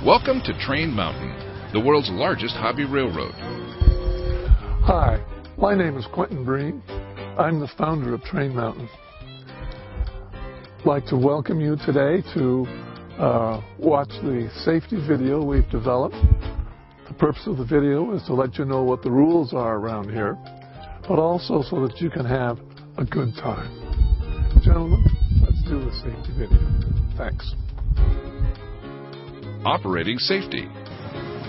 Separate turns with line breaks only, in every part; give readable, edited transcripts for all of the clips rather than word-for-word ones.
Welcome to Train Mountain, the world's largest hobby railroad.
Hi, my name is Quentin Breen. I'm the founder of Train Mountain. I'd like to welcome you today to watch the safety video we've developed. The purpose of the video is to let you know what the rules are around here, but also so that you can have a good time. Gentlemen, let's do the safety video. Thanks.
Operating safety.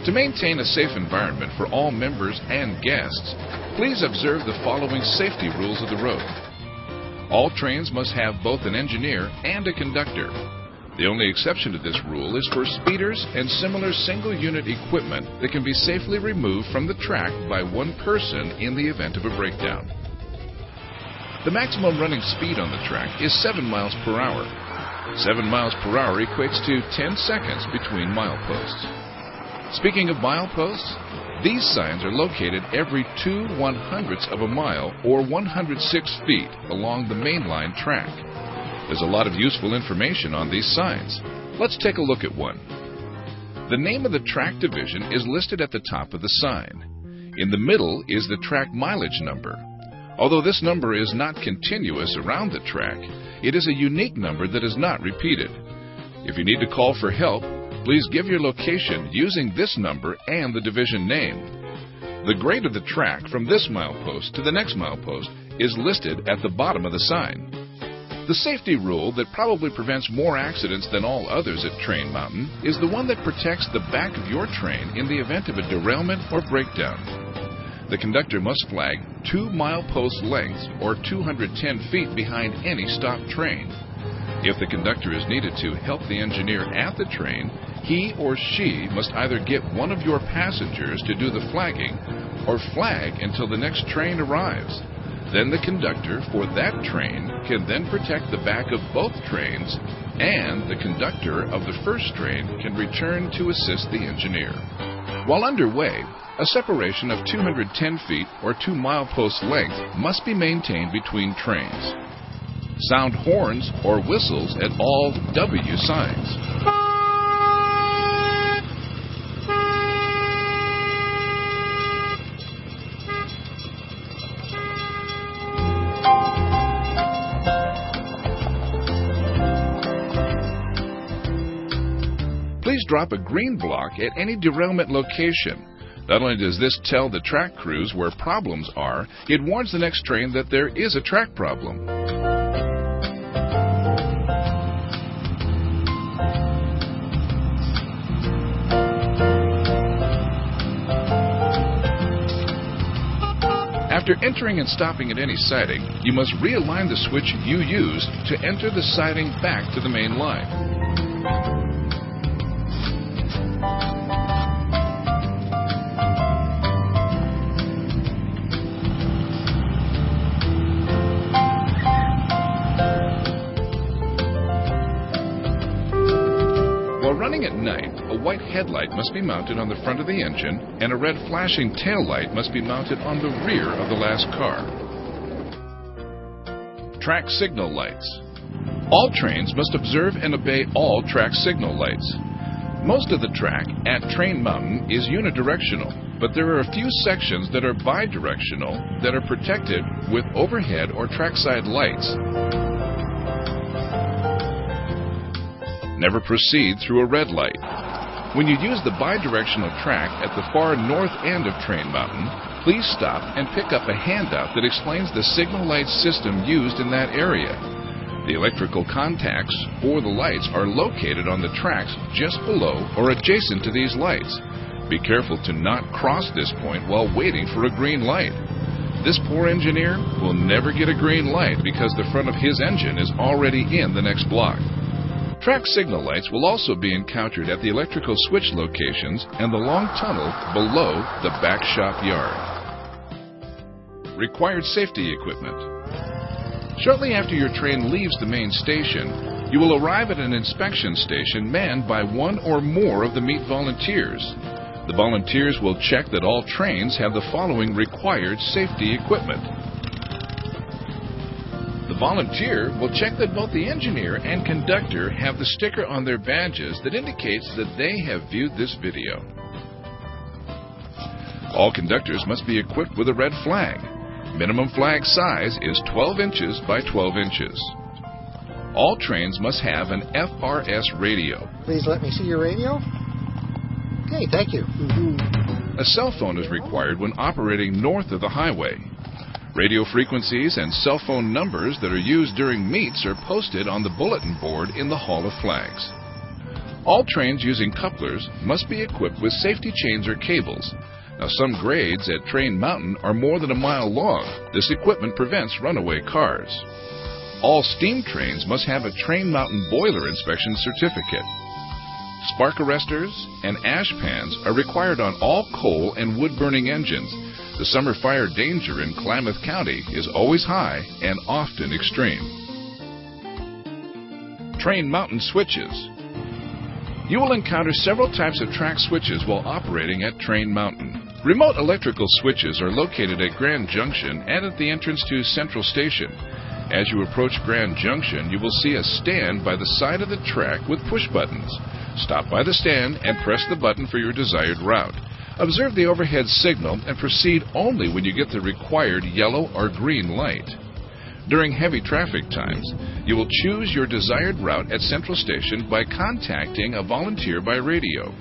To maintain a safe environment for all members and guests, please observe the following safety rules of the road. All trains must have both an engineer and a conductor. The only exception to this rule is for speeders and similar single-unit equipment that can be safely removed from the track by one person in the event of a breakdown. The maximum running speed on the track is 7 miles per hour. 7 miles per hour equates to 10 seconds between mileposts. Speaking of mileposts, these signs are located every 2/100ths of a mile or 106 feet along the mainline track. There's a lot of useful information on these signs. Let's take a look at one. The name of the track division is listed at the top of the sign. In the middle is the track mileage number. Although this number is not continuous around the track, it is a unique number that is not repeated. If you need to call for help, please give your location using this number and the division name. The grade of the track from this milepost to the next milepost is listed at the bottom of the sign. The safety rule that probably prevents more accidents than all others at Train Mountain is the one that protects the back of your train in the event of a derailment or breakdown. The conductor must flag 2 milepost lengths or 210 feet behind any stopped train. If the conductor is needed to help the engineer at the train, he or she must either get one of your passengers to do the flagging or flag until the next train arrives. Then the conductor for that train can then protect the back of both trains, and the conductor of the first train can return to assist the engineer. While underway, a separation of 210 feet or 2 milepost length must be maintained between trains. Sound horns or whistles at all W signs. Please drop a green block at any derailment location. Not only does this tell the track crews where problems are, it warns the next train that there is a track problem. After entering and stopping at any siding, you must realign the switch you used to enter the siding back to the main line. While running at night, a white headlight must be mounted on the front of the engine, and a red flashing tail light must be mounted on the rear of the last car. Track signal lights. All trains must observe and obey all track signal lights. Most of the track at Train Mountain is unidirectional, but there are a few sections that are bidirectional that are protected with overhead or trackside lights. Never proceed through a red light. When you use the bidirectional track at the far north end of Train Mountain, please stop and pick up a handout that explains the signal light system used in that area. The electrical contacts for the lights are located on the tracks just below or adjacent to these lights. Be careful to not cross this point while waiting for a green light. This poor engineer will never get a green light because the front of his engine is already in the next block. Track signal lights will also be encountered at the electrical switch locations and the long tunnel below the back shop yard. Required safety equipment. Shortly after your train leaves the main station, you will arrive at an inspection station manned by one or more of the meet volunteers. The volunteers will check that all trains have the following required safety equipment. The volunteer will check that both the engineer and conductor have the sticker on their badges that indicates that they have viewed this video. All conductors must be equipped with a red flag. Minimum flag size is 12 inches by 12 inches. All trains must have an FRS radio.
Please let me see your radio. Okay, thank you.
A cell phone is required when operating north of the highway. Radio frequencies and cell phone numbers that are used during meets are posted on the bulletin board in the Hall of Flags. All trains using couplers must be equipped with safety chains or cables. Now, some grades at Train Mountain are more than a mile long. This equipment prevents runaway cars. All steam trains must have a Train Mountain boiler inspection certificate. Spark arresters and ash pans are required on all coal and wood-burning engines. The summer fire danger in Klamath County is always high and often extreme. Train Mountain switches. You will encounter several types of track switches while operating at Train Mountain. Remote electrical switches are located at Grand Junction and at the entrance to Central Station. As you approach Grand Junction, you will see a stand by the side of the track with push buttons. Stop by the stand and press the button for your desired route. Observe the overhead signal and proceed only when you get the required yellow or green light. During heavy traffic times, you will choose your desired route at Central Station by contacting a volunteer by radio.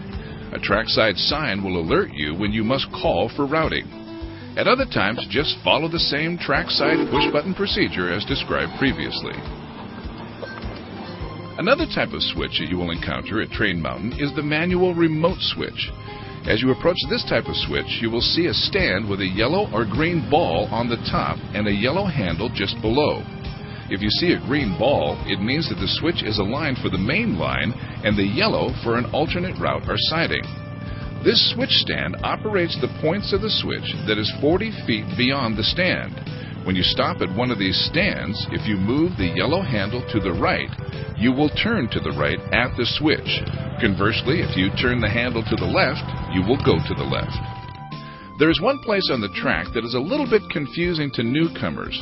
A trackside sign will alert you when you must call for routing. At other times, just follow the same trackside push-button procedure as described previously. Another type of switch that you will encounter at Train Mountain is the manual remote switch. As you approach this type of switch, you will see a stand with a yellow or green ball on the top and a yellow handle just below. If you see a green ball, it means that the switch is aligned for the main line and the yellow for an alternate route or siding. This switch stand operates the points of the switch that is 40 feet beyond the stand. When you stop at one of these stands, if you move the yellow handle to the right, you will turn to the right at the switch. Conversely, if you turn the handle to the left, you will go to the left. There is one place on the track that is a little bit confusing to newcomers.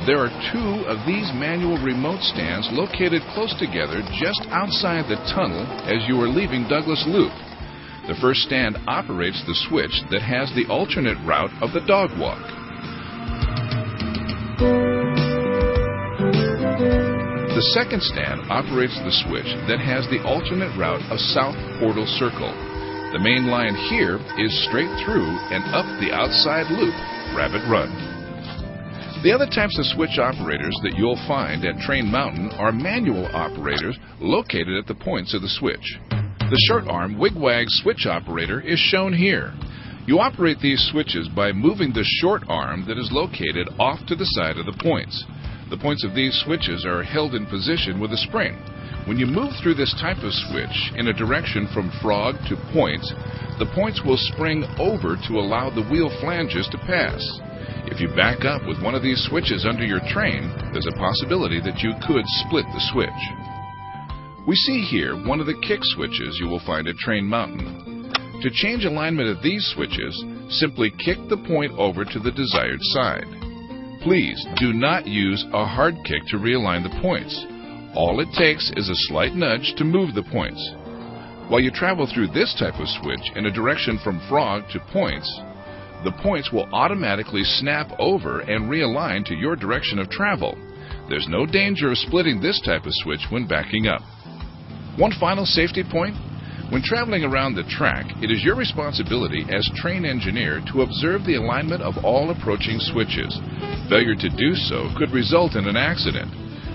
There are two of these manual remote stands located close together just outside the tunnel as you are leaving Douglas Loop. The first stand operates the switch that has the alternate route of the dog walk. The second stand operates the switch that has the alternate route of South Portal Circle. The main line here is straight through and up the outside loop, Rabbit Run. The other types of switch operators that you'll find at Train Mountain are manual operators located at the points of the switch. The short-arm wigwag switch operator is shown here. You operate these switches by moving the short arm that is located off to the side of the points. The points of these switches are held in position with a spring. When you move through this type of switch in a direction from frog to points, the points will spring over to allow the wheel flanges to pass. If you back up with one of these switches under your train, there's a possibility that you could split the switch. We see here one of the kick switches you will find at Train Mountain. To change alignment of these switches, simply kick the point over to the desired side. Please do not use a hard kick to realign the points. All it takes is a slight nudge to move the points. While you travel through this type of switch in a direction from frog to points, the points will automatically snap over and realign to your direction of travel. There's no danger of splitting this type of switch when backing up. One final safety point. When traveling around the track, it is your responsibility as train engineer to observe the alignment of all approaching switches. Failure to do so could result in an accident.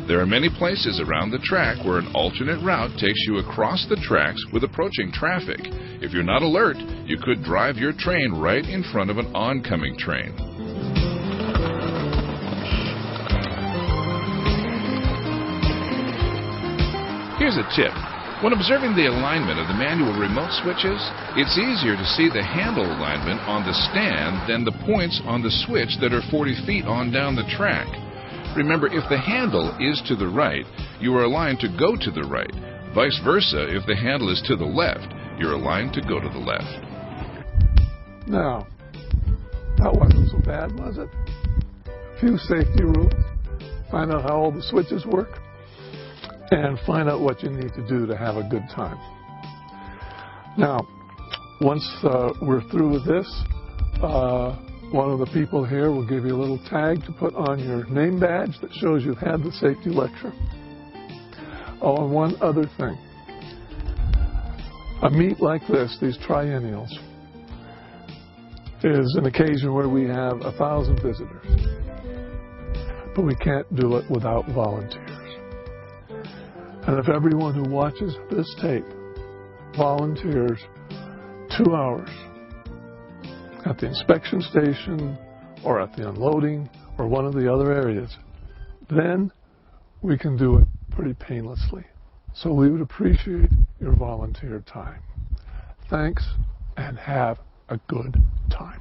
There are many places around the track where an alternate route takes you across the tracks with approaching traffic. If you're not alert, you could drive your train right in front of an oncoming train. Here's a tip. When observing the alignment of the manual remote switches, it's easier to see the handle alignment on the stand than the points on the switch that are 40 feet on down the track. Remember, if the handle is to the right, you are aligned to go to the right. Vice versa, if the handle is to the left, you're aligned to go to the left.
Now, that wasn't so bad, was it? A few safety rules. find out how all the switches work, and find out what you need to do to have a good time. Now, once we're through with this, one of the people here will give you a little tag to put on your name badge that shows you've had the safety lecture. Oh, and one other thing. A meet like this, these triennials, is an occasion where we have 1,000 visitors. But we can't do it without volunteers. And if everyone who watches this tape volunteers 2 hours at the inspection station or at the unloading or one of the other areas, then we can do it pretty painlessly. So we would appreciate your volunteer time. Thanks, and have a good time.